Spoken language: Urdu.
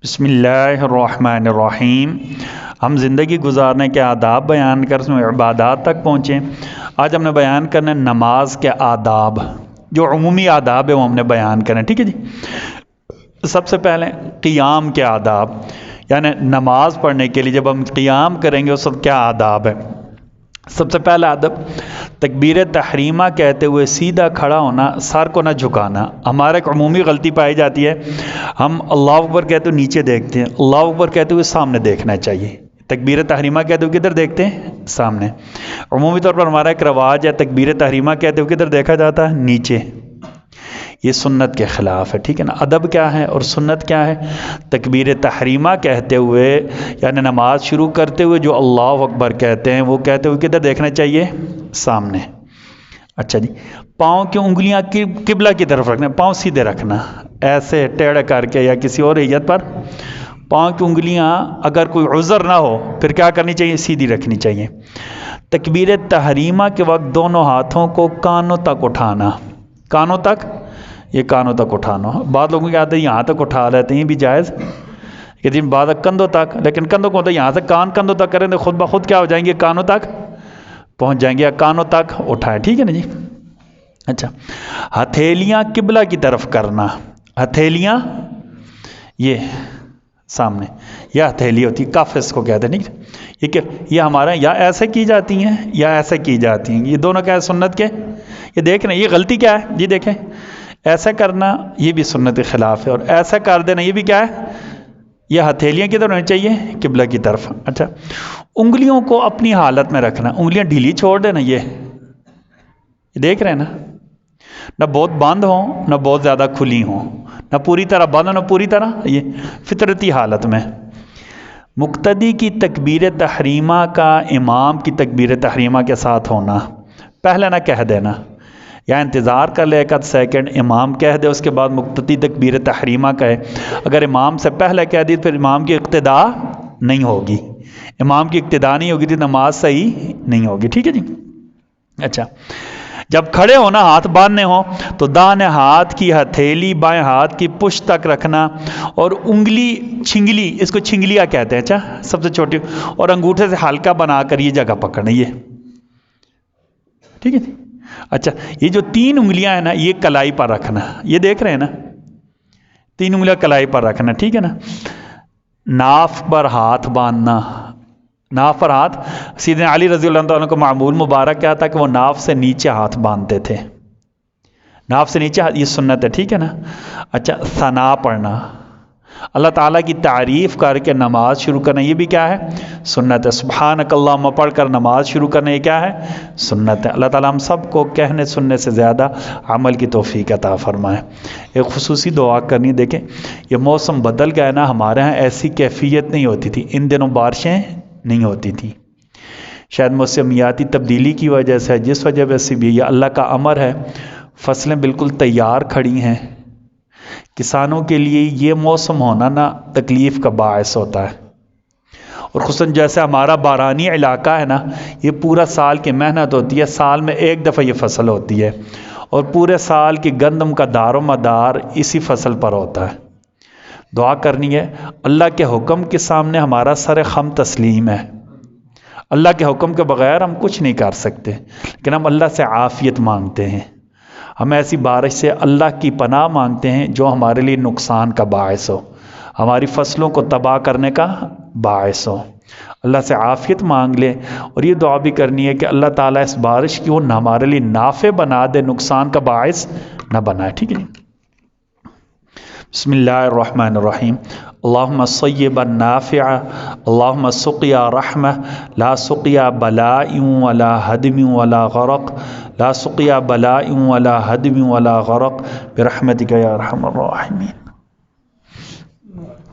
بسم اللہ الرحمن الرحیم۔ ہم زندگی گزارنے کے آداب بیان کر اس میں عبادات تک پہنچیں۔ آج ہم نے بیان کرنا ہے نماز کے آداب، جو عمومی آداب ہے وہ ہم نے بیان کرنا ہے، ٹھیک ہے جی۔ سب سے پہلے قیام کے آداب، یعنی نماز پڑھنے کے لیے جب ہم قیام کریں گے اس وقت کیا آداب ہے۔ سب سے پہلا ادب تکبیر تحریمہ کہتے ہوئے سیدھا کھڑا ہونا، سر کو نہ جھکانا۔ ہمارا ایک عمومی غلطی پائی جاتی ہے، ہم اللہ اکبر کہتے ہوئے نیچے دیکھتے ہیں، اللہ اکبر کہتے ہوئے سامنے دیکھنا چاہیے۔ تکبیر تحریمہ کہتے ہوئے کدھر دیکھتے ہیں؟ سامنے۔ عمومی طور پر ہمارا ایک رواج ہے، تکبیر تحریمہ کہتے ہوئے کدھر دیکھا جاتا ہے؟ نیچے۔ یہ سنت کے خلاف ہے، ٹھیک ہے نا۔ ادب کیا ہے اور سنت کیا ہے؟ تکبیر تحریمہ کہتے ہوئے یعنی نماز شروع کرتے ہوئے جو اللہ اکبر کہتے ہیں وہ کہتے ہوئے کدھر دیکھنا چاہیے؟ سامنے۔ اچھا جی، پاؤں کی انگلیاں قبلہ کی طرف رکھنا، پاؤں سیدھے رکھنا، ایسے ٹیڑھ کر کے یا کسی اور ہیئت پر پاؤں کی انگلیاں اگر کوئی عذر نہ ہو پھر کیا کرنی چاہیے؟ سیدھی رکھنی چاہیے۔ تکبیر تحریمہ کے وقت دونوں ہاتھوں کو کانوں تک اٹھانا، کانوں تک، یہ کانوں تک اٹھانا۔ بعض لوگوں کی عادت ہے یہاں تک اٹھا لیتے ہیں، یہ بھی جائز، لیکن بعض کندھوں تک، لیکن کندھوں کو ہوتا ہے یہاں سے کان کندھوں تک کریں تو خود بخود کیا ہو جائیں گے؟ کانوں تک پہنچ جائیں گے، یا کانوں تک اٹھائیں، ٹھیک ہے نا جی۔ اچھا، ہتھیلیاں قبلہ کی طرف کرنا، ہتھیلیاں یہ سامنے، یہ ہتھیلی ہوتی ہے، کف اس کو کہتے ہیں، ٹھیک ہے۔ یہ ہمارے یا ایسے کی جاتی ہیں یا ایسے کی جاتی ہیں، یہ دونوں کیا ہے؟ سنت کے۔ یہ دیکھ رہے ہیں، یہ غلطی کیا ہے جی؟ دیکھیں، ایسا کرنا یہ بھی سنت کے خلاف ہے، اور ایسا کر دینا یہ بھی کیا ہے؟ یہ ہتھیلیاں کدھر ہونی چاہیے؟ قبلہ کی طرف۔ اچھا، انگلیوں کو اپنی حالت میں رکھنا، انگلیاں ڈھیلی چھوڑ دینا، یہ دیکھ رہے ہیں نا، نہ بہت بند ہوں نہ بہت زیادہ کھلی ہوں، نہ پوری طرح بند ہو نہ پوری طرح، یہ فطرتی حالت میں۔ مقتدی کی تکبیر تحریمہ کا امام کی تکبیر تحریمہ کے ساتھ ہونا، پہلے نہ کہہ دینا، یا انتظار کر لے ایک آدھ سیکنڈ، امام کہہ دے اس کے بعد مقتدی تکبیر تحریمہ کہے۔ اگر امام سے پہلے کہہ دی پھر امام کی اقتداء نہیں ہوگی، امام کی اقتداء نہیں ہوگی تو نماز صحیح نہیں ہوگی، ٹھیک ہے جی۔ اچھا، جب کھڑے ہونا، ہاتھ باندھنے ہوں تو دائیں ہاتھ کی ہتھیلی بائیں ہاتھ کی پشت تک رکھنا، اور انگلی چھنگلی، اس کو چھنگلیاں کہتے ہیں، اچھا سب سے چھوٹی، اور انگوٹھے سے ہلکا بنا کر یہ جگہ پکڑنا، یہ ٹھیک ہے جی۔ اچھا، یہ جو تین انگلیاں ہیں نا یہ کلائی پر رکھنا، یہ دیکھ رہے ہیں نا، تین انگلیاں کلائی پر رکھنا، ٹھیک ہے نا۔ ناف پر ہاتھ باندھنا، ناف پر ہاتھ، سیدنا علی رضی اللہ عنہ کو معمول مبارک کیا تھا کہ وہ ناف سے نیچے ہاتھ باندھتے تھے، ناف سے نیچے ہاتھ، یہ سنت ہے، ٹھیک ہے نا۔ اچھا، ثنا پڑھنا، اللہ تعالیٰ کی تعریف کر کے نماز شروع کرنا، یہ بھی کیا ہے؟ سنت ہے۔ سبحانک اللہم پڑھ کر نماز شروع کرنا، یہ کیا ہے؟ سنت ہے۔ اللہ تعالیٰ ہم سب کو کہنے سننے سے زیادہ عمل کی توفیق عطا فرمائے۔ ایک خصوصی دعا کرنی، دیکھیں یہ موسم بدل گیا ہے نا، ہمارے ہاں ایسی کیفیت نہیں ہوتی تھی، ان دنوں بارشیں نہیں ہوتی تھی، شاید موسمیاتی تبدیلی کی وجہ سے، جس وجہ سے بھی یہ اللہ کا امر ہے، فصلیں بالکل تیار کھڑی ہیں۔ کسانوں کے لیے یہ موسم ہونا نا تکلیف کا باعث ہوتا ہے، اور خصوصاً جیسے ہمارا بارانی علاقہ ہے نا، یہ پورا سال کی محنت ہوتی ہے، سال میں ایک دفعہ یہ فصل ہوتی ہے، اور پورے سال کی گندم کا دار و مدار اسی فصل پر ہوتا ہے۔ دعا کرنی ہے، اللہ کے حکم کے سامنے ہمارا سر خم تسلیم ہے، اللہ کے حکم کے بغیر ہم کچھ نہیں کر سکتے، لیکن ہم اللہ سے عافیت مانگتے ہیں، ہم ایسی بارش سے اللہ کی پناہ مانگتے ہیں جو ہمارے لیے نقصان کا باعث ہو، ہماری فصلوں کو تباہ کرنے کا باعث ہو۔ اللہ سے عافیت مانگ لے، اور یہ دعا بھی کرنی ہے کہ اللہ تعالیٰ اس بارش کی وہ ہمارے لیے نافع بنا دے، نقصان کا باعث نہ بنائے، ٹھیک ہے۔ بسم اللہ الرحمن الرحیم۔ اللہم صیبا نافعا، اللہم سقیا رحمہ، لا سقیا بلاء ولا ہدم ولا غرق، لا سقیا بلاء ولا ہدم ولا غرق، برحمتک یا ارحم الراحمین۔